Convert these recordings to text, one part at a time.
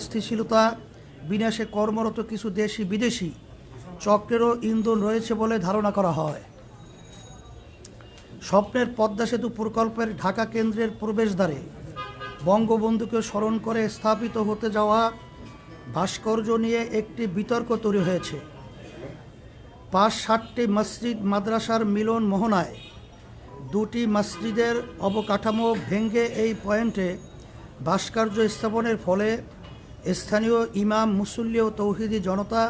অস্থিতিশীলতা বিনাশে কর্মরত কিছু দেশি বিদেশি চক্রেরও ইন্ধন রয়েছে বলে ধারণা করা হয়। স্বপ্নের পদ্মা সেতু প্রকল্পের ঢাকা কেন্দ্রের প্রবেশদ্বারে বঙ্গবন্ধুকে স্মরণ করে স্থাপিত হতে যাওয়া ভাস্কর্য নিয়ে একটি বিতর্ক তৈরি হয়েছে। ৫-৭টি মসজিদ মাদ্রাসার মিলন মোহনায় দুটি মসজিদের অবকাঠামো ভেঙে এই পয়েন্টে ভাস্কর্য স্থাপনের ফলে স্থানীয় ইমাম, মুসল্লি ও তৌহিদি জনতা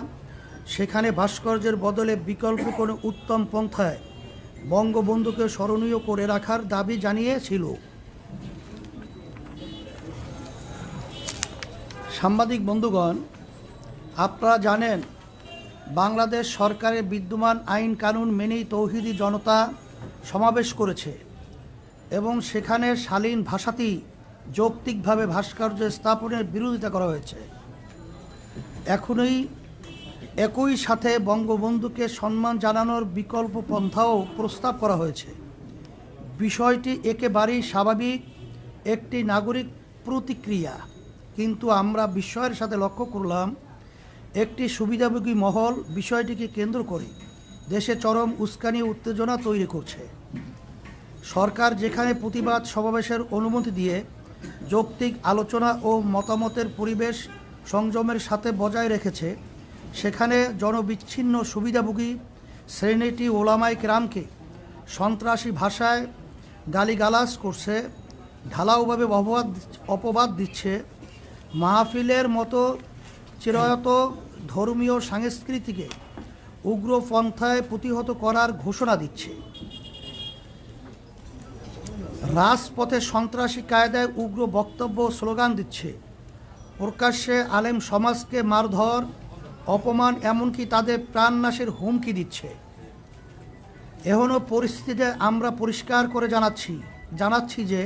সেখানে ভাস্কর্যের বদলে বিকল্প কোনো উত্তম পন্থায় বঙ্গবন্ধুকে স্মরণীয় করে রাখার দাবি জানিয়েছিল। সাংবাদিক বন্ধুগণ, আপনারা জানেন বাংলাদেশ সরকারের বিদ্যমান আইন কানুন মেনেই তৌহিদি জনতা সমাবেশ করেছে এবং সেখানে শালীন ভাষাতেই যৌক্তিকভাবে ভাস্কর্য স্থাপনের বিরোধিতা করা হয়েছে। একই সাথে বঙ্গবন্ধুকে সম্মান জানানোর বিকল্প পন্থাও প্রস্তাব করা হয়েছে। বিষয়টি একেবারেই স্বাভাবিক একটি নাগরিক প্রতিক্রিয়া, কিন্তু আমরা বিস্ময়ের সাথে লক্ষ্য করলাম একটি সুবিধাভোগী মহল বিষয়টিকে কেন্দ্র করে দেশে চরম উস্কানি উত্তেজনা তৈরি করছে। সরকার যেখানে প্রতিবাদ সমাবেশের অনুমতি দিয়ে যৌক্তিক আলোচনা ও মতামতের পরিবেশ সংযমের সাথে বজায় রেখেছে, সেখানে জনবিচ্ছিন্ন সুবিধাভোগী শ্রেণীটি ওলামায়ে কেরামকে সন্ত্রাসী ভাষায় গালিগালাজ করছে, ঢালাওভাবে অপবাদ দিচ্ছে, মাহফিলের মতো চিরায়ত ধর্মীয় সংস্কৃতিকে উগ্রপন্থায় প্রতিহত করার ঘোষণা দিচ্ছে, রাজপথে সন্ত্রাসী কায়দায় উগ্র বক্তব্য স্লোগান দিচ্ছে, প্রকাশ্যে আলেম সমাজকে মারধর, অপমান, এমনকি তাদের প্রাণনাশের হুমকি দিচ্ছে। এখনও পরিস্থিতিতে আমরা পরিষ্কার করে জানাচ্ছি যে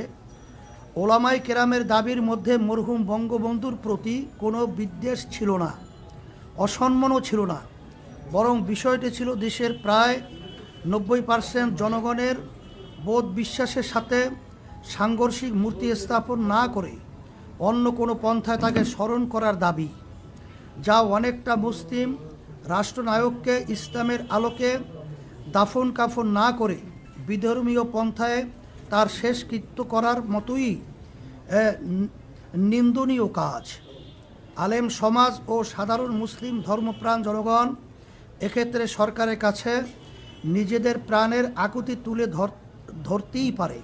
ওলামায়ে কেরামের দাবির মধ্যে মরহুম বঙ্গবন্ধুর প্রতি কোনো বিদ্বেষ ছিল না, অসম্মানও ছিল না, বরং বিষয়টি ছিল দেশের প্রায় 90% জনগণের বোধ বিশ্বাসের সাথে সাংঘর্ষিক মূর্তি স্থাপন না করে অন্য কোনো পন্থায় তাকে স্মরণ করার দাবি, যা অনেকটা মুসলিম রাষ্ট্রনায়ককে ইসলামের আলোকে দাফন কাফন না করে বিধর্মীয় পন্থায় তার শেষকৃত্য করার মতোই নিন্দনীয় কাজ। আলেম সমাজ ও সাধারণ মুসলিম ধর্মপ্রাণ জনগণ এক্ষেত্রে সরকারের কাছে নিজেদের প্রাণের আকুতি তুলে ধরতেই পারে।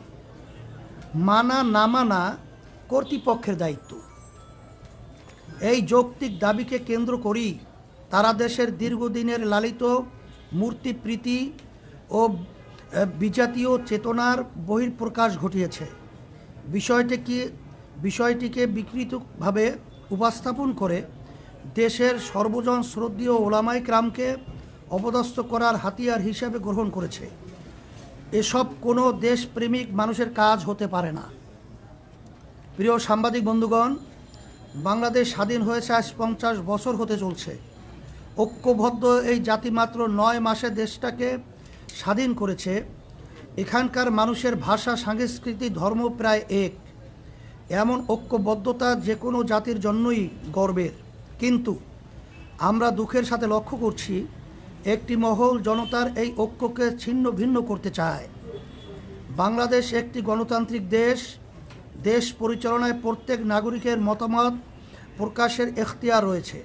মানা না মানা কর্তৃপক্ষের দায়িত্ব। এই যৌক্তিক দাবিকে কেন্দ্র করেই তারা দেশের দীর্ঘদিনের লালিত মূর্তিপ্রীতি ও বিজাতীয় চেতনার বহিঃপ্রকাশ ঘটিয়েছে। বিষয়টিকে বিকৃতভাবে উপস্থাপন করে দেশের সর্বজন শ্রদ্ধেয় ওলামায়ে কেরামকে অপদস্থ করার হাতিয়ার হিসেবে গ্রহণ করেছে। এসব কোনো দেশপ্রেমিক মানুষের কাজ হতে পারে না। প্রিয় সাংবাদিক বন্ধুগণ, বাংলাদেশ স্বাধীন হয়েছে আজ 50 বছর হতে চলছে। ঐক্যবদ্ধ এই জাতি মাত্র 9 মাসে দেশটাকে স্বাধীন করেছে। এখানকার মানুষের ভাষা, সংস্কৃতি, ধর্ম প্রায় এক। এমন ঐক্যবদ্ধতা যে কোনো জাতির জন্যই গর্বের। কিন্তু আমরা দুঃখের সাথে লক্ষ্য করছি একটি মহল জনতার এই ঐক্যকে ছিন্ন ভিন্ন করতে চায়। বাংলাদেশ একটি গণতান্ত্রিক দেশ পরিচালনায় প্রত্যেক নাগরিকের মতামত প্রকাশের এখতিয়ার রয়েছে।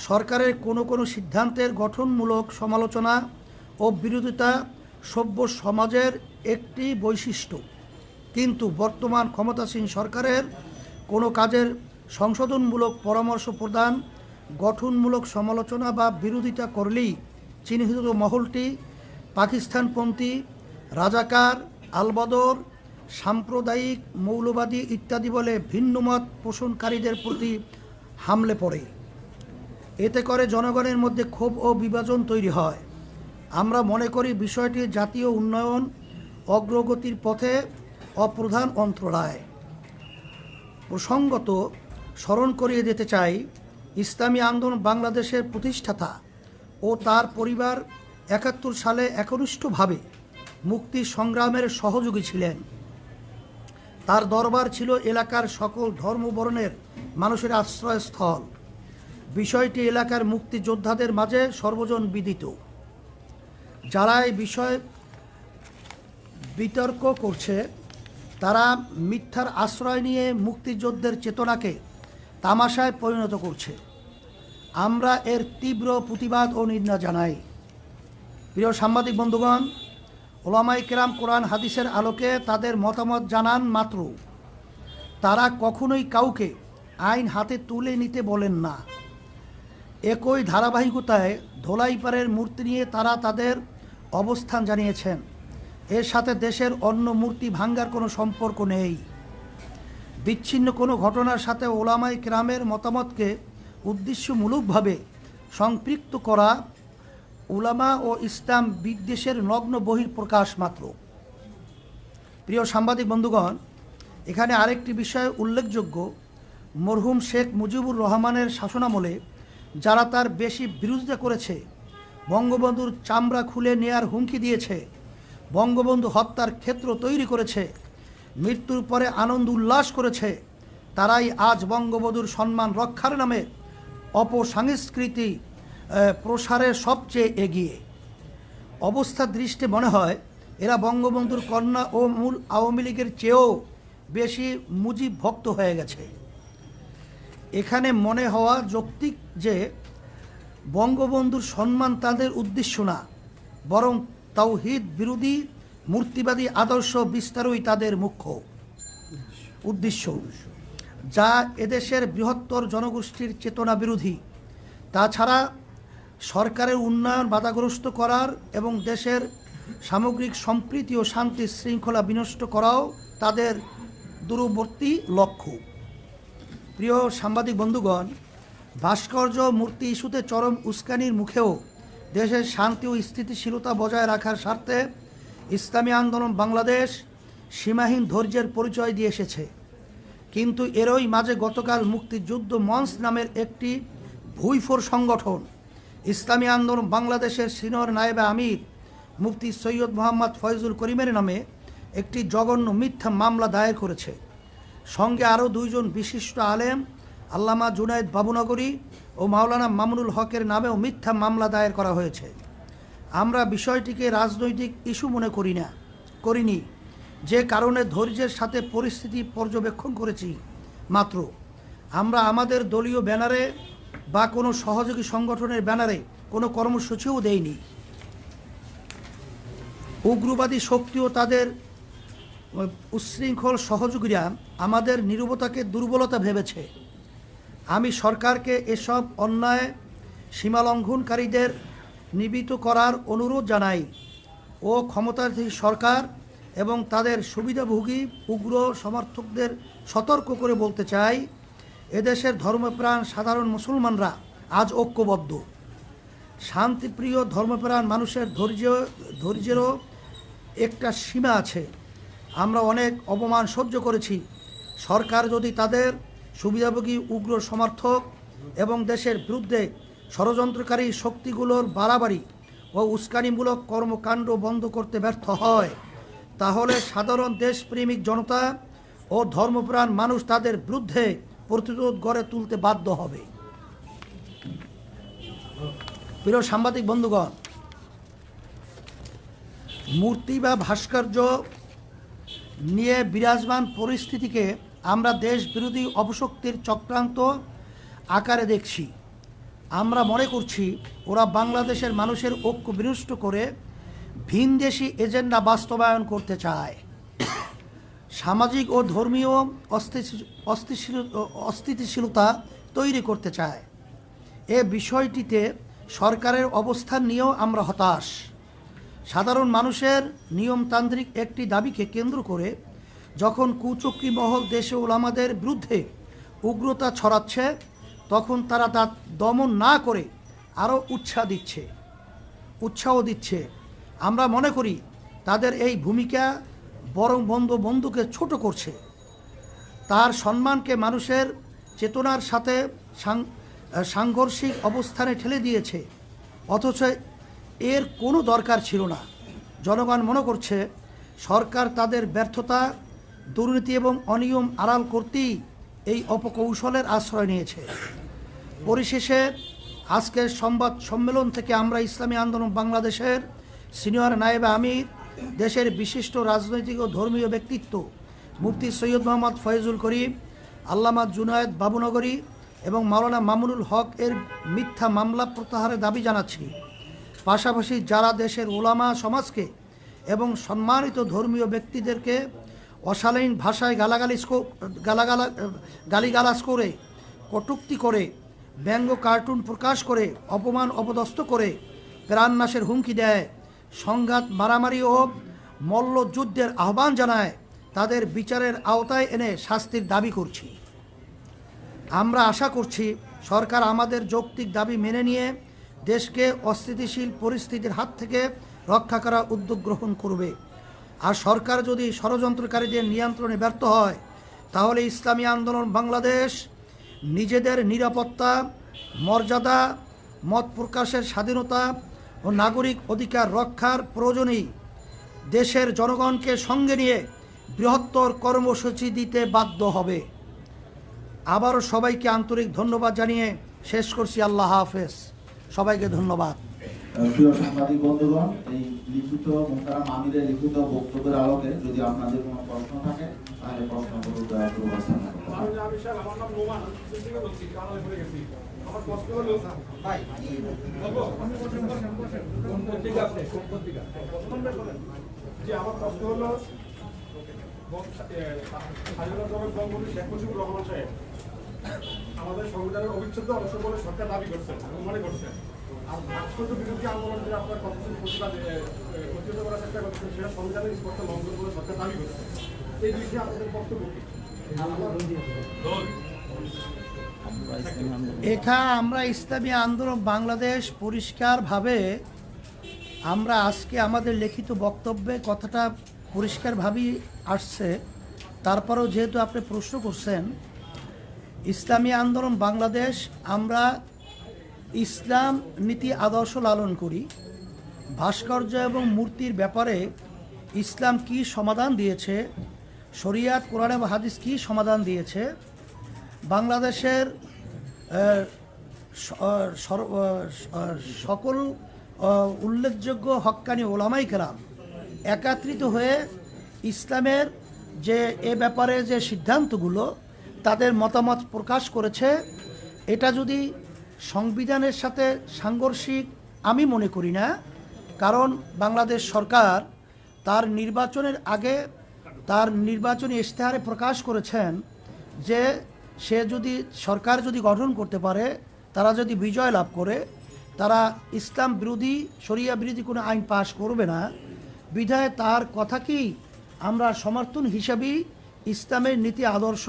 সরকারের কোনো সিদ্ধান্তের গঠনমূলক সমালোচনা ও বিরোধিতা সভ্য সমাজের একটি বৈশিষ্ট্য, কিন্তু বর্তমান ক্ষমতাসীন সরকারের কোনো কাজের সংশোধনমূলক পরামর্শ প্রদান, গঠনমূলক সমালোচনা বা বিরোধিতা করলেই চিহ্নিত মহলটি পাকিস্তানপন্থী, রাজাকার, আলবদর, সাম্প্রদায়িক, মৌলবাদী ইত্যাদি বলে ভিন্নমত পোষণকারীদের প্রতি হামলে পড়ে। এতে করে জনগণের মধ্যে ক্ষোভ ও বিভাজন তৈরি হয়। আমরা মনে করি বিষয়টি জাতীয় উন্নয়ন অগ্রগতির পথে অপ্রধান অন্তরায়। প্রসঙ্গত স্মরণ করিয়ে দিতে চাই, ইসলামী আন্দোলন বাংলাদেশের প্রতিষ্ঠাতা ও তার পরিবার 71 সালে একনিষ্ঠভাবে মুক্তি সংগ্রামের সহযোগী ছিলেন। তার দরবার ছিল এলাকার সকল ধর্মবর্ণের মানুষের আশ্রয়স্থল। বিষয়টি এলাকার মুক্তিযোদ্ধাদের মাঝে সর্বজন বিদিত। যারা এই বিষয়ে বিতর্ক করছে তারা মিথ্যার আশ্রয় নিয়ে মুক্তিযুদ্ধের চেতনাকে তামাশায় পরিণত করছে। আমরা এর তীব্র প্রতিবাদ ও নিন্দা জানাই। প্রিয় সাংবাদিক বন্ধুগণ, ওলামায়ে কেরাম কোরআন হাদিসের আলোকে তাদের মতামত জানান মাত্র তারা কখনোই কাউকে আইন হাতে তুলে নিতে বলেন না। একই ধারাবাহিকতায় ধোলাইপাড়ের মূর্তি নিয়ে তারা তাদের অবস্থান জানিয়েছেন। এর সাথে দেশের অন্য মূর্তি ভাঙ্গার কোনো সম্পর্ক নেই। বিচ্ছিন্ন কোনো ঘটনার সাথে ওলামায়ে কেরামের মতামতকে উদ্দেশ্যমূলকভাবে সম্পৃক্ত করা উলামা ও ইসলাম বিদ্বেষের নগ্ন বহিঃপ্রকাশ মাত্র। প্রিয় সাংবাদিক বন্ধুগণ, এখানে আরেকটি বিষয় উল্লেখযোগ্য। মরহুম শেখ মুজিবুর রহমানের শাসনামলে যারা তার বেশি বিরোধিতা করেছে, বঙ্গবন্ধুর চামড়া খুলে নেয়ার হুমকি দিয়েছে, বঙ্গবন্ধু হত্যার ক্ষেত্র তৈরি করেছে, মৃত্যুর পরে আনন্দ উল্লাস করেছে, তারাই আজ বঙ্গবন্ধুর সম্মান রক্ষার নামে অপসংস্কৃতি প্রসারের সবচেয়ে এগিয়ে। অবস্থার দৃষ্টি মনে হয় এরা বঙ্গবন্ধুর কন্যা ও মূল আওয়ামী লীগের চেয়েও বেশি মুজিব ভক্ত হয়ে গেছে। এখানে মনে হওয়া যৌক্তিক যে বঙ্গবন্ধুর সম্মান তাদের উদ্দেশ্য না, বরং তাওহীদ বিরোধী মূর্তিবাদী আদর্শ বিস্তারই তাদের মুখ্য উদ্দেশ্য, যা এদেশের বৃহত্তর জনগোষ্ঠীর চেতনা বিরোধী। তাছাড়া সরকারের উন্নয়ন বাধাগ্রস্ত করার এবং দেশের সামগ্রিক সম্প্রীতি ও শান্তি শৃঙ্খলা বিনষ্ট করাও তাদের দূরবর্তী লক্ষ্য। প্রিয় সাংবাদিক বন্ধুগণ, ভাস্কর্য মূর্তি ইস্যুতে চরম উস্কানির মুখেও দেশের শান্তি ও স্থিতিশীলতা বজায় রাখার স্বার্থে ইসলামী আন্দোলন বাংলাদেশ সীমাহীন ধৈর্যের পরিচয় দিয়ে এসেছে। কিন্তু এরই মাঝে গতকাল মুক্তিযুদ্ধ মঞ্চ নামের একটি ভুইফোর সংগঠন ইসলামী আন্দোলন বাংলাদেশের সিনিয়র নায়েবে আমির মুফতি সৈয়দ মোহাম্মদ ফয়জুল করিমের নামে একটি জঘন্য মিথ্যা মামলা দায়ের করেছে। সঙ্গে আরও দুইজন বিশিষ্ট আলেম আল্লামা জুনায়েদ বাবুনগরী ও মাওলানা মামুনুল হকের নামেও মিথ্যা মামলা দায়ের করা হয়েছে। আমরা বিষয়টিকে রাজনৈতিক ইস্যু মনে করিনি, যে কারণে ধৈর্যের সাথে পরিস্থিতি পর্যবেক্ষণ করেছি মাত্র। আমরা আমাদের দলীয় ব্যানারে বা কোনো সহযোগী সংগঠনের ব্যানারে কোনো কর্মসূচিও দেইনি। উগ্রবাদী শক্তি ও তাদের উচ্ছৃঙ্খল সহযোগীরা আমাদের নীরবতাকে দুর্বলতা ভেবেছে। আমি সরকারকে এসব অন্যায় সীমালঙ্ঘনকারীদের নিবৃত্ত করার অনুরোধ জানাই ও ক্ষমতাধীন সরকার এবং তাদের সুবিধাভোগী উগ্র সমর্থকদের সতর্ক করে বলতে চাই, এদেশের ধর্মপ্রাণ সাধারণ মুসলমানরা আজ ঐক্যবদ্ধ। শান্তিপ্রিয় ধর্মপ্রাণ মানুষের ধৈর্যেরও একটা সীমা আছে। আমরা অনেক অপমান সহ্য করেছি। সরকার যদি তাদের সুবিধাভোগী উগ্র সমর্থক এবং দেশের বিরুদ্ধে ষড়যন্ত্রকারী শক্তিগুলোর বাড়াবাড়ি ও উস্কানিমূলক কর্মকাণ্ড বন্ধ করতে ব্যর্থ হয়, তাহলে সাধারণ দেশপ্রেমিক জনতা ও ধর্মপ্রাণ মানুষ তাদের বিরুদ্ধে প্রতিরোধ গড়ে তুলতে বাধ্য হবে। প্রিয় সাংবাদিক বন্ধুগণ, মূর্তি বা ভাস্কর্য নিয়ে বিরাজমান পরিস্থিতিকে আমরা দেশ বিরোধী অপশক্তির চক্রান্ত আকারে দেখছি। আমরা মনে করছি ওরা বাংলাদেশের মানুষের ঐক্য বিনষ্ট করে ভিনদেশি এজেন্ডা বাস্তবায়ন করতে চায়, সামাজিক ও ধর্মীয় অস্থিতিশীলতা তৈরি করতে চায়। এ বিষয়টিতে সরকারের অবস্থান নিয়েও আমরা হতাশ। সাধারণ মানুষের নিয়মতান্ত্রিক একটি দাবিকে কেন্দ্র করে যখন কুচক্রী মহল দেশে ওলামাদের বিরুদ্ধে উগ্রতা ছড়াচ্ছে, তখন তারা তা দমন না করে আরও উৎসাহ দিচ্ছে। আমরা মনে করি তাদের এই ভূমিকা বরং বন্ধুকে ছোট করছে, তার সম্মানকে মানুষের চেতনার সাথে সাংঘর্ষিক অবস্থানে ঠেলে দিয়েছে, অথচ এর কোনো দরকার ছিল না। জনগণ মনে করছে সরকার তাদের ব্যর্থতা, দুর্নীতি এবং অনিয়ম আড়াল করতেই এই অপকৌশলের আশ্রয় নিয়েছে। পরিশেষে আজকের সংবাদ সম্মেলন থেকে আমরা ইসলামী আন্দোলন বাংলাদেশের সিনিয়র নায়েবে আমির, দেশের বিশিষ্ট রাজনৈতিক ও ধর্মীয় ব্যক্তিত্ব মুফতি সৈয়দ মোহাম্মদ ফয়জুল করিম, আল্লামা জুনায়েদ বাবুনগরী এবং মাওলানা মামুনুল হক এর মিথ্যা মামলা প্রত্যাহারের দাবি জানাচ্ছি। পাশাপাশি যারা দেশের ওলামা সমাজকে এবং সম্মানিত ধর্মীয় ব্যক্তিদেরকে অশালীন ভাষায় গালিগালাজ করে, কটূক্তি করে, ব্যঙ্গ কার্টুন প্রকাশ করে, অপমান অপদস্থ করে প্রাণনাশের হুমকি দেয়, সংঘাত মারামারি ও মল্লযুদ্ধের আহ্বান জানায়, তাদের বিচারের আওতায় এনে শাস্তির দাবি করছি। আমরা আশা করছি সরকার আমাদের যৌক্তিক দাবি মেনে নিয়ে দেশকে অস্থিতিশীল পরিস্থিতির হাত থেকে রক্ষা করার উদ্যোগ গ্রহণ করবে। আর সরকার যদি ষড়যন্ত্রকারীদের নিয়ন্ত্রণে ব্যর্থ হয়, তাহলে ইসলামী আন্দোলন বাংলাদেশ নিজেদের নিরাপত্তা, মর্যাদা, মত প্রকাশের স্বাধীনতা ও নাগরিক অধিকার রক্ষার প্রয়োজনেই দেশের জনগণকে সঙ্গে নিয়ে বৃহত্তর কর্মসূচি দিতে বাধ্য হবে। আবারও সবাইকে আন্তরিক ধন্যবাদ জানিয়ে শেষ করছি। আল্লাহ হাফেজ। সবাইকে ধন্যবাদ। প্রিয় সাংবাদিক বন্ধুগণ, এই লিখিত মোহতারাম আমিরের লিখিত বক্তব্যের আলোকে যদি আপনাদের কোনো প্রশ্ন থাকে তাহলে প্রশ্নগুলো দয়া করে উপস্থাপন করুন। আমার নাম নোমান, সিদ্দিকে বলছি, কানাডায় পড়ে গেছি। আমার প্রশ্ন হলো ভাই কোন পত্রিকা আপনি কোন পত্রিকা জি আমার প্রশ্ন হলো স্বাধীনতা বঙ্গবন্ধু শেখ মুজিবুর রহমান সাহেব আমাদের সংবিধানের অবিচ্ছেদ্য অংশ বলে সরকার দাবি করছেন এবং মনে করছেন। আর ভাস্কর্য বিরোধী আন্দোলন যে আপনার প্রতিবাদ প্রতিহত করার চেষ্টা করছেন, সেটা সংবিধানের স্পষ্ট লঙ্ঘন বলে সরকার দাবি করছে। এই বিষয়ে আপনাদের বক্তব্য কি? এটা আমরা ইসলামী আন্দোলন বাংলাদেশ পরিষ্কারভাবে আমরা আজকে আমাদের লিখিত বক্তব্যে কথাটা পরিষ্কারভাবেই আসছে। তারপরেও যেহেতু আপনি প্রশ্ন করছেন, ইসলামী আন্দোলন বাংলাদেশ আমরা ইসলাম নীতি আদর্শ লালন করি। ভাস্কর্য এবং মূর্তির ব্যাপারে ইসলাম কি সমাধান দিয়েছে, শরিয়াত, কোরআন এবং হাদিস কি সমাধান দিয়েছে, বাংলাদেশের সকল উল্লেখযোগ্য হক্কানি ওলামাই কেরাম একত্রিত হয়ে ইসলামের যে এ ব্যাপারে যে সিদ্ধান্তগুলো তাদের মতামত প্রকাশ করেছে, এটা যদি সংবিধানের সাথে সাংঘর্ষিক আমি মনে করি না। কারণ বাংলাদেশ সরকার তার নির্বাচনের আগে তার নির্বাচনী ইশতেহারে প্রকাশ করেছেন যে সে যদি সরকার যদি গঠন করতে পারে, তারা যদি বিজয় লাভ করে, তারা ইসলাম বিরোধী, শরিয়া বিরোধী কোনো আইন পাশ করবে না। বিধায় তার কথাকেই আমরা সমর্থন হিসাবেই ইসলামের নীতি আদর্শ,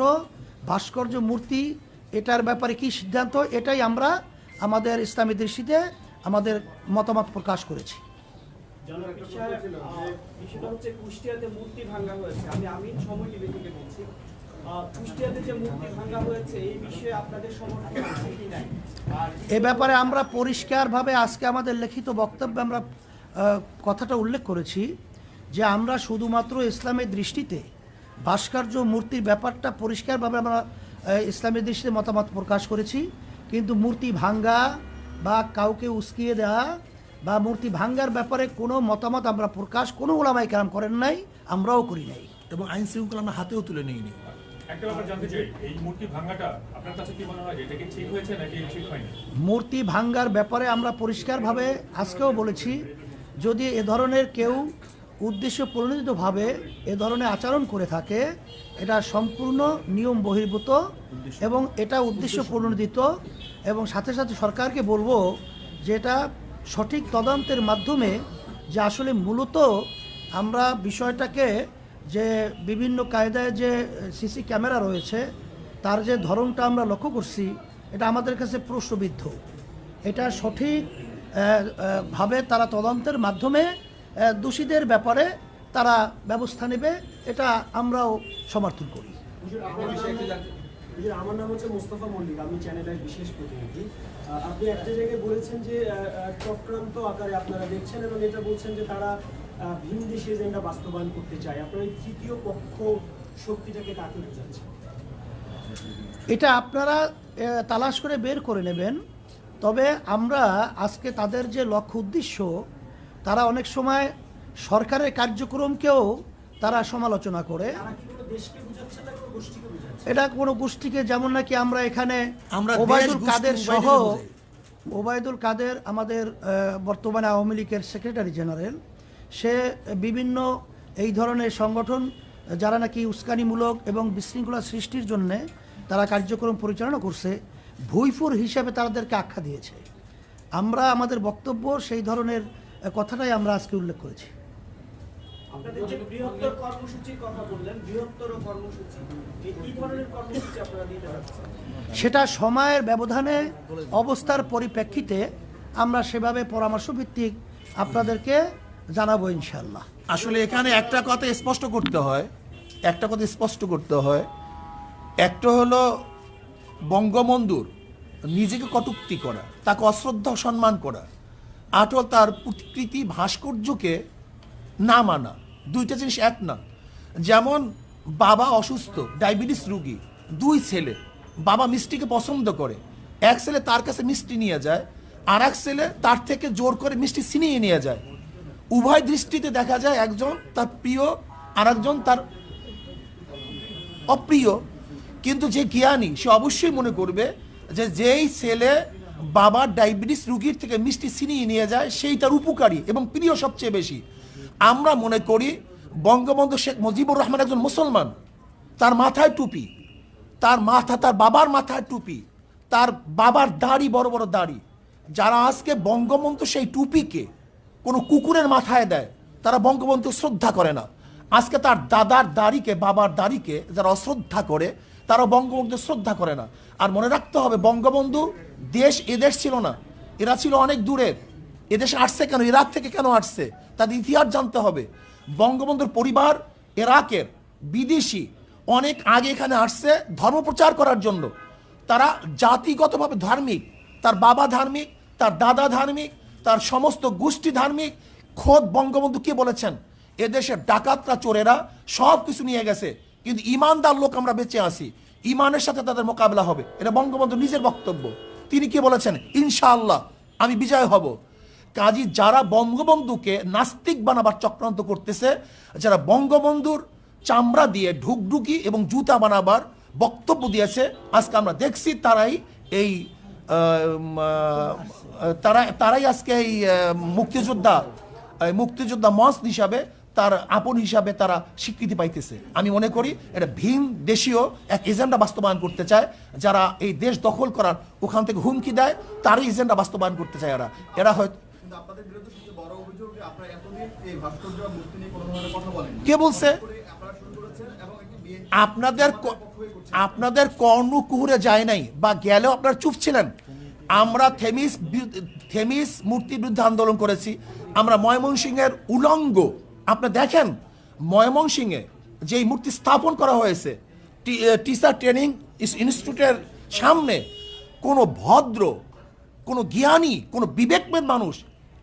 ভাস্কর্য, মূর্তি এটার ব্যাপারে কি সিদ্ধান্ত, এটাই আমরা আমাদের ইসলামী দৃষ্টিতে আমাদের মতামত প্রকাশ করেছি। বিষয়টা হচ্ছে কুষ্টিয়াতে মূর্তি ভাঙা হয়েছে। আমি আমিন সময় টিভি থেকে বলছি। কুষ্টিয়াতে যে মূর্তি ভাঙা হয়েছে এই বিষয়ে আপনাদের সমর্থন আছে কি নাই? আর এ ব্যাপারে আমরা পরিষ্কারভাবে আজকে আমাদের লিখিত বক্তব্যে আমরা কথাটা উল্লেখ করেছি যে আমরা শুধুমাত্র ইসলামের দৃষ্টিতে ভাস্কর্য মূর্তির ব্যাপারটা পরিষ্কারভাবে আমরা ইসলামের দৃষ্টিতে মতামত প্রকাশ করেছি। কিন্তু মূর্তি ভাঙ্গা বা কাউকে উস্কিয়ে দেওয়া বা মূর্তি ভাঙ্গার ব্যাপারে কোনো মতামত আমরা প্রকাশ কোনো ওলামায়ে কেরাম করেন নাই, আমরাও করি নাই, এবং আইন শৃঙ্খলা আমরা হাতেও তুলে নিইনি। একটা ব্যাপার জানতে চাই, এই মূর্তি ভাঙাটা আপনার কাছে কি মনে হয়, এটা কি ঠিক হয়েছে নাকি ঠিক হয়নি? মূর্তি ভাঙ্গার ব্যাপারে আমরা পরিষ্কারভাবে আজকেও বলেছি, যদি এ ধরনের কেউ উদ্দেশ্য প্রণোদিতভাবে এ ধরনের আচরণ করে থাকে, এটা সম্পূর্ণ নিয়ম বহির্ভূত এবং এটা উদ্দেশ্য প্রণোদিত। এবং সাথে সাথে সরকারকে বলবো যে এটা সঠিক তদন্তের মাধ্যমে যে আসলে মূলত আমরা বিষয়টাকে যে বিভিন্ন কায়দায় যে সিসি ক্যামেরা রয়েছে তার যে ধরনটা আমরা লক্ষ্য করছি, এটা আমাদের কাছে প্রশ্নবিদ্ধ। এটা সঠিক ভাবে তারা তদন্তের মাধ্যমে দোষীদের ব্যাপারে তারা ব্যবস্থা নেবে, এটা আমরাও সমর্থন করি। আমার নাম হচ্ছে মোস্তফা মল্লিক, আমি চ্যানেলের বিশেষ প্রতিনিধি। আপনি একটা জায়গায় বলেছেন যে চক্রান্ত আকারে আপনারা দেখছেন এবং এটা বলছেন যে তারা ভিন দেশে এজেন্ডা বাস্তবায়ন করতে চায়। আপনার এই তৃতীয় পক্ষ শক্তিটাকে কাকে বোঝাচ্ছে? এটা আপনারা তালাশ করে বের করে নেবেন। তবে আমরা আজকে তাদের যে লক্ষ্য উদ্দেশ্য, তারা অনেক সময় সরকারের কার্যক্রমকেও তারা সমালোচনা করে। তারা কি কোনো দেশকে বুঝাচ্ছে না কোনো গোষ্ঠীকে বুঝাচ্ছে? এটা কোনো গোষ্ঠীকে, যেমন নাকি আমরা এখানে আমরা দেশ, ওবায়দুল গোষ্ঠী, কাদের সহ, উভয়টাকে বোঝাই। ওবায়দুল কাদের আমাদের বর্তমানে আওয়ামী লীগের সেক্রেটারি জেনারেল, সে বিভিন্ন এই ধরনের সংগঠন যারা নাকি উস্কানিমূলক এবং বিশৃঙ্খলা সৃষ্টির জন্য তারা কার্যক্রম পরিচালনা করছে, ভুইফুর হিসাবে তাদেরকে আখ্যা দিয়েছে। আমরা আমাদের বক্তব্য সেই ধরনের কথাটাই আমরা আজকে উল্লেখ করেছি। আপনাদের যে বৃহত্তর কর্মসূচির কথা বললেন, বৃহত্তর কর্মসূচি, কি ধরনের কর্মসূচি আপনারা দিতে পারছেন? সেটা সময়ের ব্যবধানে অবস্থার পরিপ্রেক্ষিতে আমরা সেভাবে পরামর্শ ভিত্তিক আপনাদেরকে জানাবো ইনশাল্লাহ। আসলে এখানে একটা কথা স্পষ্ট করতে হয়, একটা হলো বঙ্গবন্ধুর নিজেকে কটূক্তি করা, তাকে অশ্রদ্ধা সম্মান করা, আটল তার প্রতিকৃতি ভাস্কর্যকে না মানা, দুইটা জিনিস এক না। যেমন বাবা অসুস্থ, ডায়াবেটিস রুগী, দুই ছেলে, বাবা মিষ্টিকে পছন্দ করে, এক ছেলে তার কাছে মিষ্টি নিয়ে যায়, আর এক ছেলে তার থেকে জোর করে মিষ্টি ছিনিয়ে নিয়ে যায়। উভয় দৃষ্টিতে দেখা যায় একজন তার প্রিয় আর একজন তার অপ্রিয়। কিন্তু যে জ্ঞানী সে অবশ্যই মনে করবে যে যেই ছেলে বাবার ডায়াবেটিস রুগীর থেকে মিষ্টি ছিনিয়ে নিয়ে যায় সেই তার উপকারী এবং প্রিয় সবচেয়ে বেশি। আমরা মনে করি বঙ্গবন্ধু শেখ মুজিবুর রহমান একজন মুসলমান, তার মাথায় টুপি, তার বাবার মাথায় টুপি, তার বাবার দাড়ি, বড় বড় দাড়ি। যারা আজকে বঙ্গবন্ধু সেই টুপিকে কোনো কুকুরের মাথায় দেয়, তারা বঙ্গবন্ধু শ্রদ্ধা করে না। আজকে তার দাদার দাড়িকে, বাবার দাড়িকে যারা অশ্রদ্ধা করে, তারা বঙ্গবন্ধু শ্রদ্ধা করে না। আর মনে রাখতে হবে, বঙ্গবন্ধু এদেশ ছিল না, এরা ছিল অনেক দূরের। এদেশে আসছে কেন, ইরাক থেকে কেন আসছে, তাদের ইতিহাস জানতে হবে। বঙ্গবন্ধুর পরিবার ইরাকের, বিদেশি, অনেক আগে এখানে আসছে ধর্ম প্রচার করার জন্য। তারা জাতিগতভাবে ধার্মিক, তার বাবা ধার্মিক, তার দাদা ধার্মিক, তার সমস্ত গোষ্ঠী ধার্মিক। খোদ বঙ্গবন্ধু কে বলেছেন, এদেশের ডাকাতরা, চোরেরা সব কিছু নিয়ে গেছে, কিন্তু ইমানদার লোক আমরা বেঁচে আসি, ইমানের সাথে তাদের মোকাবেলা হবে। এটা বঙ্গবন্ধু নিজের বক্তব্য। তিনি কি বলেছেন, ইনশাআল্লাহ আমি বিজয় হব। কাজী যারা বঙ্গবন্ধুকে নাস্তিক বানাবার চক্রান্ত করতেছে, যারা বঙ্গবন্ধুর চামড়া দিয়ে ঢুকঢুকি এবং জুতা বানাবার বক্তব্য দিয়েছে, আজকে আমরা দেখছি তারাই আজকে এই মুক্তিযোদ্ধা মঞ্চ হিসাবে, তার আপন হিসাবে তারা স্বীকৃতি পাইতেছে। আমি মনে করি এটা ভিন দেশীয় এক এজেন্ডা বাস্তবায়ন করতে চায়। যারা এই দেশ দখল করার ওখান থেকে হুমকি দেয়, তারই এজেন্ডা বাস্তবায়ন করতে চায় এরা হয়তো। আপনাদের বিরুদ্ধে সবচেয়ে বড় অভিযোগ যে আপনারা এতদিন এই ভাস্কর্য মূর্তি নিয়ে কোনো ধরনের কথা বলেন। কে বলছে? আপনারা শুরু করেছেন এবং একটি বিএনপি আপনাদের কর্ণকুহুরে যায় নাই, বা গেলেও আপনারা চুপ ছিলেন। আমরা থেমিস মূর্তির বিরুদ্ধে আন্দোলন করেছি। আমরা ময়মনসিংহের উলঙ্গ, আপনি দেখেন ময়মনসিংহে যেই মূর্তি স্থাপন করা হয়েছে টিচার ট্রেনিং ইনস্টিটিউটের সামনে, কোনো ভদ্র, কোনো জ্ঞানী, কোনো বিবেকবান মানুষ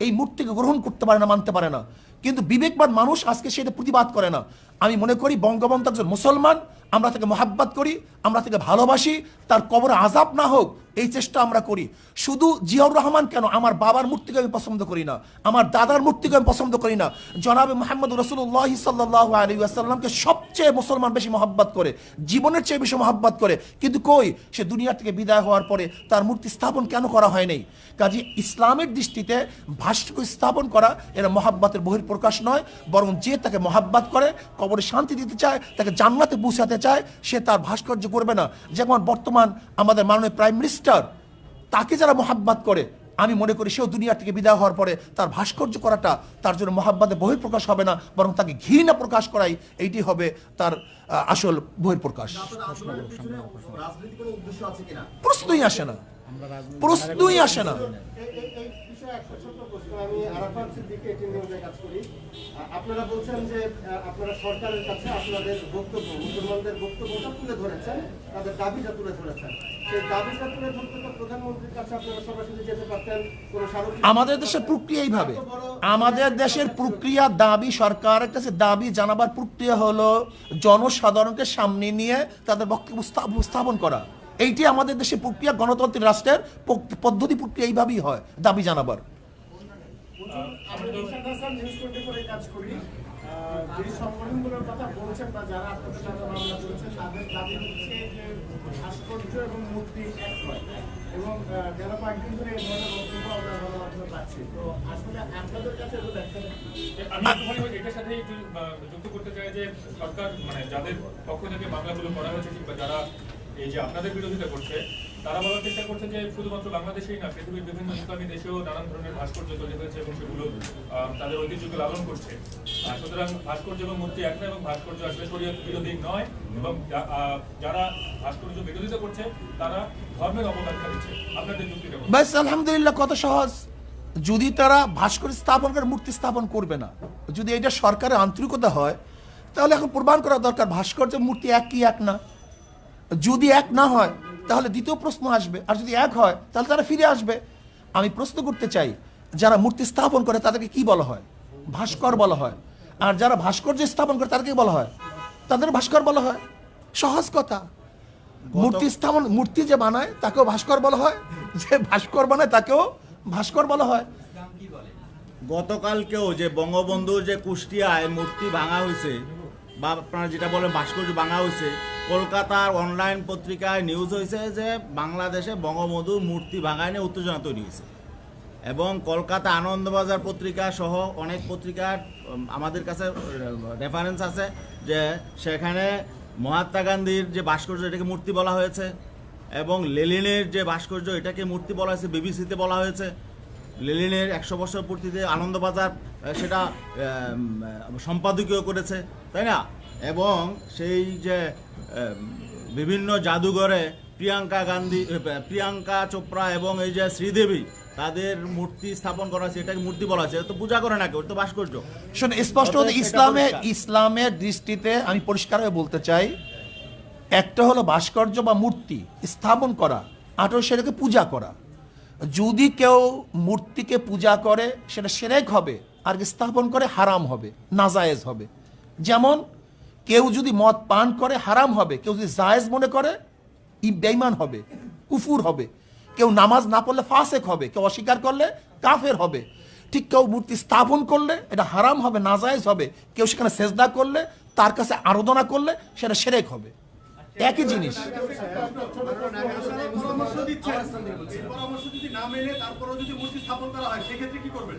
এই মূর্তিকে গ্রহণ করতে পারে না, মানতে পারে না। কিন্তু বিবেকবান মানুষ আজকে সেটা প্রতিবাদ করে না। আমি মনে করি বঙ্গবন্ধু একজন মুসলমান, আমরা তাকে মহাব্বত করি, আমরা তাকে ভালোবাসি, তার কবরে আযাব না হোক এই চেষ্টা আমরা করি। শুধু জিয়াউর রহমান কেন, আমার বাবার মূর্তিকে আমি পছন্দ করি না, আমার দাদার মূর্তিকে আমি পছন্দ করি না। জনাবে মুহাম্মদ রাসূলুল্লাহ সাল্লাল্লাহু আলাইহি ওয়াসাল্লামকে সবচেয়ে মুসলমান বেশি মহাব্বত করে, জীবনের চেয়ে বেশি মহাব্বত করে। কিন্তু কই, সে দুনিয়া থেকে বিদায় হওয়ার পরে তার মূর্তি স্থাপন কেন করা হয় নাই? কাজে ইসলামের দৃষ্টিতে ভাস্কর্য স্থাপন করা এরা মহাব্বতের বহিঃপ্রকাশ নয়, বরং যে তাকে মহাব্বত করে, কবরে শান্তি দিতে চায়, তাকে জান্নাতে পৌঁছাতে চায়, সে তার ভাস্কর্য করবে না। যেমন বর্তমান আমাদের মাননীয় প্রাইম মিনিস্টার, তাকে যারা মহাব্বত করে, আমি মনে করি সেও দুনিয়া থেকে বিদায় হওয়ার পরে তার ভাস্কর্য করাটা তার জন্য মহাব্বতের বহিঃপ্রকাশ হবে না, বরং তাকে ঘৃণা প্রকাশ করাই এইটি হবে তার আসল বহিঃপ্রকাশ। রাজনীতি কোনো উদ্দেশ্য আছে কিনা? প্রশ্নই আসে না। এই বিষয়ে একটা ছোট্ট প্রশ্ন, আমি আরাফাত সিদ্দিকী এটি নিউজে কাজ করি। আপনারা বলছেন যে আপনারা সরকারের কাছে আপনাদের বক্তব্য, মুসলমানদের বক্তব্যটা তুলে ধরেছেন, তাদের দাবিটা তুলে ধরেছেন। সেই দাবিটা তুলে ধরতে তো প্রধান প্রধানমন্ত্রীর কাছে আপনারা সরাসরি যেতে পারতেন, কোনো স্মারক আমাদের দেশের প্রক্রিয়া এইভাবে, আমাদের দেশের প্রক্রিয়া দাবি, সরকারের কাছে দাবি জানাবার প্রক্রিয়া হলো জনসাধারণকে সামনে নিয়ে তাদের বক্তব্য উপস্থাপন করা। এইটি আমাদের দেশের প্রক্রিয়া, গণতান্ত্রিক রাষ্ট্রের পদ্ধতি প্রক্রিয়া এইভাবেই হয় দাবি জানাবার। আমি ইরশাদ হাসান, নিউজ 24 এ কাজ করি। যে সংগঠনগুলোর কথা বলছেন বা যারা আপনাদের সাথে মামলা করেছেন, তাদের দাবি হচ্ছে যে ভাস্কর্য এবং মূর্তি এক নয়, এবং গেল কয়েকদিন ধরে এই ধরনের বক্তব্য আমরা গণমাধ্যমে পাচ্ছি। তো আসলে আপনাদের কাছে এটা দেখেন, আমি একটুখানি এটার সাথে একটু যুক্ত করতে চাই যে সরকার মানে যাদের পক্ষ থেকে মামলাগুলো করা হয়েছে কিংবা যারা এই যে আপনাদের বিরোধিতা করছে, তারা বলার চেষ্টা করছে যে শুধুমাত্র বাংলাদেশেই না, পৃথিবীর বিভিন্ন ইসলামী দেশেও নানান ধরনের ভাস্কর্য তৈরি হয়েছে এবং সেগুলো তাদের ঐতিহ্যকে লালন করছে। সুতরাং ভাস্কর্য এবং মূর্তি এক নয়, এবং ভাস্কর্য আসলে শরীয়ত বিরোধী নয়, এবং যারা ভাস্কর্য বিরোধিতা করছে তারা ধর্মের অবদানটা দিচ্ছে। আপনাদের যুক্তিটা বলুন। ব্যাস, আলহামদুলিল্লাহ, কত সহজ। যদি তারা ভাস্কর্য স্থাপন করে, মূর্তি স্থাপন করবে না, যদি এটা সরকারের আন্তরিকতা হয়, তাহলে এখন প্রমাণ করা দরকার ভাস্কর্য মূর্তি এক কি এক না। যদি এক না হয় তাহলে দ্বিতীয় প্রশ্ন আসবে, আর যদি এক হয় তাহলে তারা ফিরে আসবে। আমি প্রশ্ন করতে চাই, যারা মূর্তি স্থাপন করে তাদেরকে কি বলা হয়? ভাস্কর বলা হয়। আর যারা ভাস্কর্য স্থাপন করে তাদেরকে বলা হয়, তাদের ভাস্কর বলা হয়। সহজ কথা। মূর্তি স্থাপন, মূর্তি যে বানায় তাকেও ভাস্কর বলা হয়, যে ভাস্কর বানায় তাকেও ভাস্কর বলা হয়। গতকালকেও যে বঙ্গবন্ধুর যে কুষ্টিয়ায় মূর্তি ভাঙা হয়েছে, বা আপনারা যেটা বলেন ভাস্কর্য ভাঙা হয়েছে, কলকাতার অনলাইন পত্রিকায় নিউজ হয়েছে যে বাংলাদেশে বঙ্গবন্ধুর মূর্তি ভাঙায় নিয়ে উত্তেজনা তৈরি হয়েছে। এবং কলকাতা আনন্দবাজার পত্রিকা সহ অনেক পত্রিকার আমাদের কাছে রেফারেন্স আছে যে সেখানে মহাত্মা গান্ধীর যে ভাস্কর্য এটাকে মূর্তি বলা হয়েছে, এবং লেনিনের যে ভাস্কর্য এটাকে মূর্তি বলা হয়েছে, বিবিসিতে বলা হয়েছে। লেনিনের 100 বছর পূর্তিতে আনন্দবাজার সেটা সম্পাদকীয় করেছে, তাই না? এবং সেই যে বিভিন্ন জাদুঘরে প্রিয়াঙ্কা চোপড়া এবং এই যে শ্রীদেবী, তাদের মূর্তি স্থাপন করা হয়েছে, এটাকে মূর্তি বলা হয়েছে। তো পূজা করে না কেউ, তো ভাস্কর্য। শোনো, স্পষ্ট ইসলামের দৃষ্টিতে আমি পরিষ্কারভাবে বলতে চাই, একটা হলো ভাস্কর্য বা মূর্তি স্থাপন করা, আর সেটাকে পূজা করা। যদি কেউ মূর্তিকে পূজা করে সেটা শিরক হবে, আর স্থাপন করে হারাম হবে, নাজায়েজ হবে। যেমন কেউ যদি মদ পান করে হারাম হবে, কেউ যদি জায়েজ মনে করে বেঈমান হবে, কুফুর হবে। কেউ নামাজ না পড়লে ফাসেক হবে, কেউ অস্বীকার করলে কাফের হবে। ঠিক কেউ মূর্তি স্থাপন করলে এটা হারাম হবে, নাজায়েজ হবে। কেউ সেখানে সেজদা করলে, তার কাছে আরাধনা করলে সেটা শিরক হবে। একই জিনিস।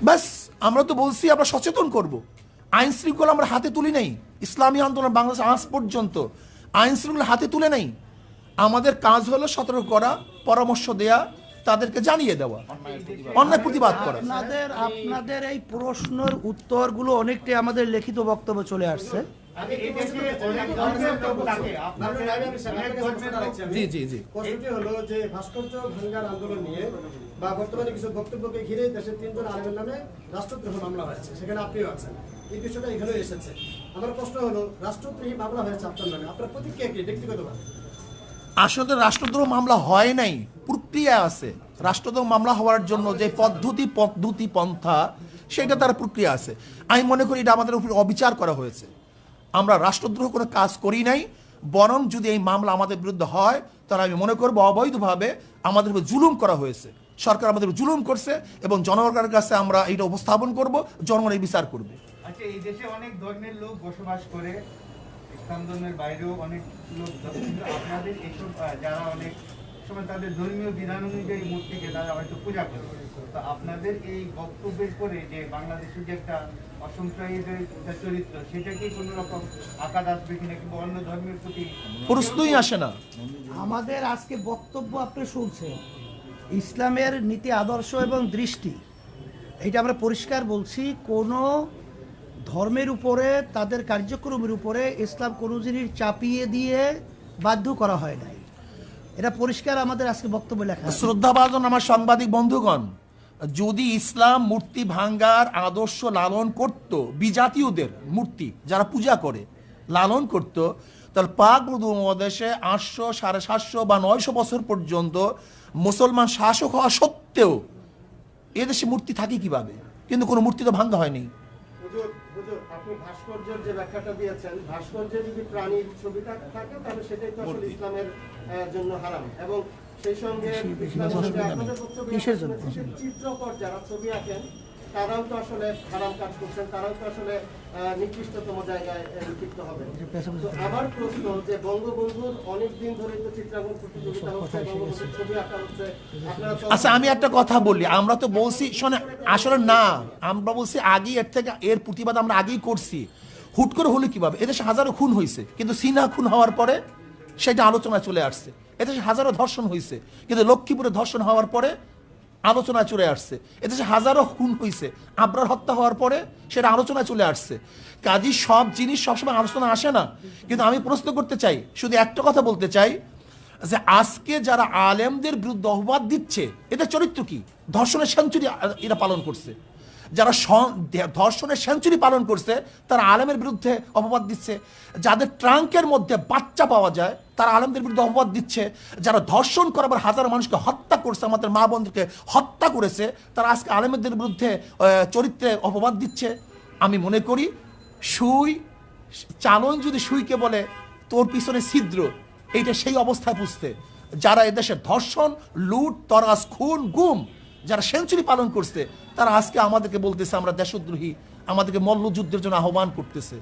ব্যাস, আমরা তো বলছি আমরা সচেতন করব। আইন শৃঙ্খলা আমরা হাতে তুলি নাই। ইসলামী আন্দোলন বাংলাদেশ আজ পর্যন্ত আইন শৃঙ্খলা হাতে তুলে নেই। আমাদের কাজ হলো সতর্ক করা, পরামর্শ দেয়া, তাদেরকে জানিয়ে দেওয়া, অন্যায় প্রতিবাদ করা। আপনাদের এই প্রশ্নের উত্তরগুলো অনেকটাই আমাদের লিখিত বক্তব্য চলে আসছে। জি জি জি। প্রশ্নটি হলো যে ভাস্কর্য ভাঙ্গার আন্দোলন নিয়ে বা বর্তমানে কিছু বক্তব্যকে ঘিরে দেশের 3 জন আলেমের নামে রাষ্ট্রদ্রোহ মামলা হয়েছে, সেখানে আপনিও আছেন। এই বিষয়টা এখানে এসেছে। আমার প্রশ্ন হলো, রাষ্ট্রদ্রোহী মামলা হয়েছে আপনার নামে, আপনার প্রতিক্রিয়া কি ব্যক্তিগতভাবে? আসলে রাষ্ট্রদ্রোহ মামলা হয় নাই, প্রক্রিয়া আছে। রাষ্ট্রদ্রোহ মামলা হওয়ার জন্য যে পদ্ধতি পন্থা, সেটা তার প্রক্রিয়া আছে। আমি মনে করি এটা আমাদের উপর অবিচার করা হয়েছে। আমরা রাষ্ট্রদ্রোহ কোনো কাজ করি নাই, বরং যদি এই মামলা আমাদের বিরুদ্ধে হয় তাহলে আমি মনে করবো অবৈধভাবে আমাদের উপর জুলুম করা হয়েছে। সরকার আমাদের উপর জুলুম করছে, এবং জনগণের কাছে আমরা এটা উপস্থাপন করব, জনগণ এই বিচার করবে। আচ্ছা, এই দেশে অনেক ধর্মের লোক বসবাস করে, ইসলাম ধর্মের বাইরেও অনেক লোক, কিন্তু আপনাদের এইসব যারা অনেক সময় তাদের ধর্মীয় বিধান অনুযায়ী মূর্তিকে তারা হয়তো পূজা করে, তো আপনাদের এই বক্তব্যের পরে যে বাংলাদেশের যে একটা অসম্প্রদায়ের চরিত্র, সেটা কি কোনো রকম আঘাত আসবে কিনা, কিংবা অন্য ধর্মের প্রতি প্রশ্নই আসে না। আমাদের আজকে বক্তব্য আপনি শুনছেন, ইসলামের নীতি আদর্শ এবং দৃষ্টি, এটা আমরা পরিষ্কার বলছি। কোনো ধর্মের উপরে, তাদের কার্যক্রমের উপরে ইসলাম কোনো জিনিস চাপিয়ে দিয়ে বাধ্য করা হয় নাই। এটা পরিষ্কার আমাদের আজকে বক্তব্য লেখা। শ্রদ্ধাভাজন আমার সাংবাদিক বন্ধুগণ, যদি ইসলাম মূর্তি ভাঙ্গার আদর্শ লালন করত, বিজাতীয়দের মূর্তি যারা পূজা করে লালন করত, তাহলে পাক উপমহাদেশে 800, 750 বা 900 বছর পর্যন্ত মুসলমান শাসক হওয়া সত্ত্বেও এদেশে মূর্তি থাকে কিভাবে? কিন্তু কোনো মূর্তি তো ভাঙ্গা হয়নি। হুজুর, আপনি ভাস্কর্যের যে ব্যাখ্যাটা দিয়েছেন, ভাস্কর্যে যদি প্রাণীর ছবিটা থাকে তাহলে সেটাই তো আসলে ইসলামের জন্য হারাম। এবং সেই সঙ্গে ইসলামের সঙ্গে আপনাদের বক্তব্য কিসের জন্য? চিত্রকর যারা ছবি আঁকেন তারাও তো আসলে হারাম কাজ করছেন, তারাও তো আসলে নিকৃষ্টতম জায়গায় লিপ্ত হবেন। তো আমার প্রশ্ন যে বঙ্গবন্ধুর অনেকদিন ধরে তো চিত্রাঙ্কন প্রতিযোগিতা হচ্ছে, বঙ্গবন্ধুর ছবি আঁকা হচ্ছে, আপনারা তো আচ্ছা আমি একটা কথা বলি, আমরা তো বলছি শোনে আসলে না, আমরা বলছি আগেই এর থেকে এর প্রতিবাদ আমরা আগেই করছি। হুট করে হলো কিভাবে? এদেশে হাজারো খুন হয়েছে, কিন্তু সিনা খুন হওয়ার পরে সেটা আলোচনায় চলে আসছে। এদেশে হাজারো ধর্ষণ হয়েছে, কিন্তু লক্ষ্মীপুরে ধর্ষণ হওয়ার পরে আলোচনায় চলে আসছে। এদেশে হাজারো খুন হয়েছে, আবরার হত্যা হওয়ার পরে সেটা আলোচনায় চলে আসছে। কাজী সব জিনিস সবসময় আলোচনা আসে না। কিন্তু আমি প্রশ্ন করতে চাই, শুধু একটা কথা বলতে চাই যে আজকে যারা আলেমদের বিরুদ্ধে অপবাদ দিচ্ছে, এদের চরিত্র কি? ধর্ষণের সেঞ্চুরি এরা পালন করছে। যারা ধর্ষণের সেঞ্চুরি পালন করছে তারা আলেমের বিরুদ্ধে অপবাদ দিচ্ছে। যাদের ট্রাঙ্কের মধ্যে বাচ্চা পাওয়া যায় তারা আলেমদের বিরুদ্ধে অপবাদ দিচ্ছে। যারা ধর্ষণ করাবার হাজার মানুষকে হত্যা করছে, আমাদের মা বোনদেরকে হত্যা করেছে, তারা আজকে আলেমদের বিরুদ্ধে চরিত্রে অপবাদ দিচ্ছে। আমি মনে করি সুই চালন যদি সুইকে বলে তোর পিছনে ছিদ্র, এইটা সেই অবস্থায় পুষতে যারা এদেশে ধর্ষণ, লুট, তরাস, খুন, গুম যারা সেঞ্চুরি পালন করছে তারা আজকে আমাদেরকে বলতেছে আমরা দেশদ্রোহী, আমাদেরকে মল্লযুদ্ধের জন্য আহ্বান করতেছে।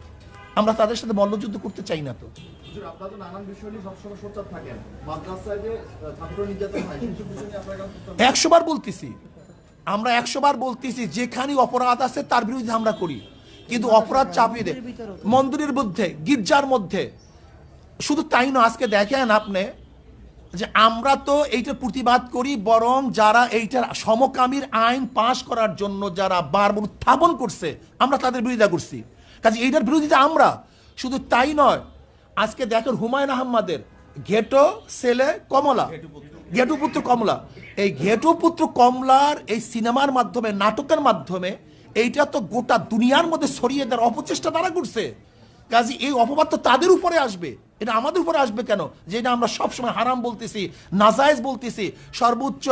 আমরা তাদের সাথে মল্লযুদ্ধ করতে চাই না। তো হুজুর, আপনারা তো নানান বিষয় নিয়ে সবসময় সোচ্চার থাকেন। মাদ্রাসায় যে ছাত্র নির্যাতন হয় সেই বিষয় নিয়ে আপনারা 100 বার বলতেছি, আমরা 100 বার বলতেছি, যেখানে অপরাধ আছে তার বিরুদ্ধে আমরা করি, কিন্তু অপরাধ চাপিয়ে দেয় মন্দিরের মধ্যে, গির্জার মধ্যে। শুধু তাই না, আজকে দেখেন আপনি যে আমরা তো এইটার প্রতিবাদ করি, বরং যারা এইটার সমকামীর আইন পাশ করার জন্য যারা বারবার উত্থাপন করছে আমরা তাদের বিরোধিতা করছি। কাজে এইটার বিরোধিতা আমরা। শুধু তাই নয়, আজকে দেখেন হুমায়ুন আহমেদের ঘেটো ছেলে কমলা, ঘেটুপুত্র কমলা, এই ঘেটুপুত্র কমলার এই সিনেমার মাধ্যমে, নাটকের মাধ্যমে এইটা তো গোটা দুনিয়ার মধ্যে ছড়িয়ে দেওয়ার অপচেষ্টা তারা করছে। কাজে এই অপবাদ তো তাদের উপরে আসবে, এটা আমাদের উপরে আসবে কেন? যেটা আমরা সবসময় হারাম বলতেছি, নাজায়েজ বলতেছি, সর্বোচ্চ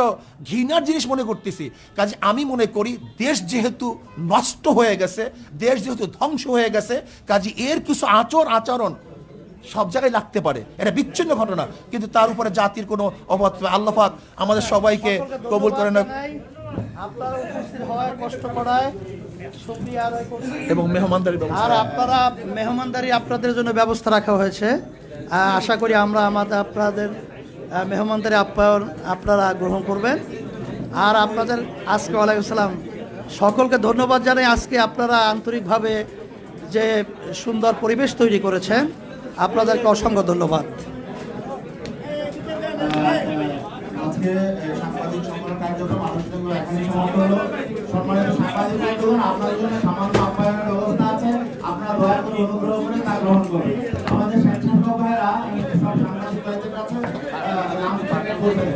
ঘৃণার জিনিস মনে করতেছি। কাজে আমি মনে করি দেশ যেহেতু নষ্ট হয়ে গেছে, দেশ যেহেতু ধ্বংস হয়ে গেছে, কাজে এর কিছু আচরণ সব জায়গায় লাগতে পারে, এটা বিচ্ছিন্ন ঘটনা, কিন্তু তার উপরে জাতির কোনো অপবাদ। আল্লাহ পাক আমাদের সবাইকে কবুল করে না আপনারা উপস্থিত হওয়ার কষ্ট করায় শুকরিয়া আদায় করছি। এবং মেহমানদারি আর আপনারা মেহমানদারি আপনাদের জন্য ব্যবস্থা রাখা হয়েছে। আশা করি আমরা আপনাদের মেহমানদারি আপ্যায়ন আপনারা গ্রহণ করবেন। আর আপনাদের আজকে ওয়ালাইকুম সালাম, সকলকে ধন্যবাদ জানাই। আজকে আপনারা আন্তরিকভাবে যে সুন্দর পরিবেশ তৈরি করেছেন, আপনাদেরকে অসংখ্য ধন্যবাদ। আজকে সাংবাদিক সম্মেলন কার্যক্রম আনুষ্ঠানিক এখানেই সমাপ্ত হলো। সম্মানিত সাংবাদিক বন্ধুগণ, আপনাদের জন্য সামান্য আপ্যায়নের ব্যবস্থা আছে, আপনারা দয়া করে অনুগ্রহ করে তা গ্রহণ করুন। আমাদের স্বেচ্ছাসেবক ভাইরা সব সাংবাদিক ভাইদের কাছে নাম বলবেন।